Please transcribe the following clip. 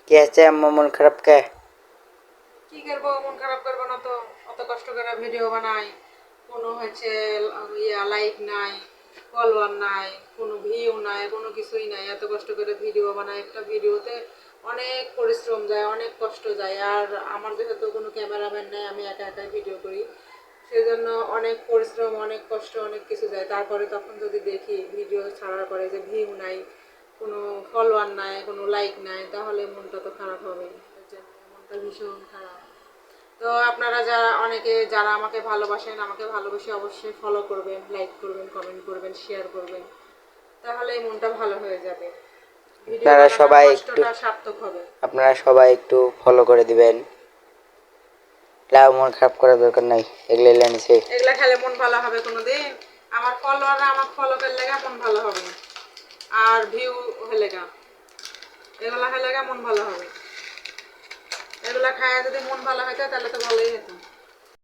কি আছে আম্মু মন খারাপ কে? কি করবো, মন খারাপ করবো না তো। অত কষ্ট করে ভিডিও বানাই, কোনো হচ্ছে লাইক নাই, ফলোয়ার নাই, কোনো ভিউ নাই, কোনো কিছুই নাই। এত কষ্ট করে ভিডিও বানাই, একটা ভিডিওতে অনেক পরিশ্রম যায়, অনেক কষ্ট যায়। আর আমার যেহেতু কোনো ক্যামেরাম্যান নেই, আমি একা একাই ভিডিও করি, সেজন্য অনেক পরিশ্রম, অনেক কষ্ট, অনেক কিছু যায়। তারপরে তখন যদি দেখি ভিডিও ছাড়ার পরে যে ভিউ নাই, কোনো ফলোয়ার নাই, কোনো লাইক নাই, তাহলে মনটা তো খারাপ হবে। এর জন্য মনটা ভীষণ খারাপ। তো আপনারা যারা অনেকে যারা আমাকে ভালোবাসেন, আমাকে ভালোবেসে অবশ্যই ফলো করবেন, লাইক করবেন, কমেন্ট করবেন, শেয়ার করবেন, তাহলে এই মনটা ভালো হয়ে যাবে। ভিডিও আপনারা বানানোর সবাই একটু কষ্টটা সার্থক হবে। আপনারা সবাই একটু ফলো করে দিবেন। লাও মন খারাপ করার দরকার নাই, এগুলো নিছে। এগুলা খেলে মন ভালো হবে কোনোদিন? আমার ফলোয়াররা আমার ফলো করলে মন ভালো হবে, আর ভিউ হলে এগুলা হলে মন ভালো হবে। এগুলা খায় যদি মন ভালো হইতো তাহলে তো ভালোই হতো।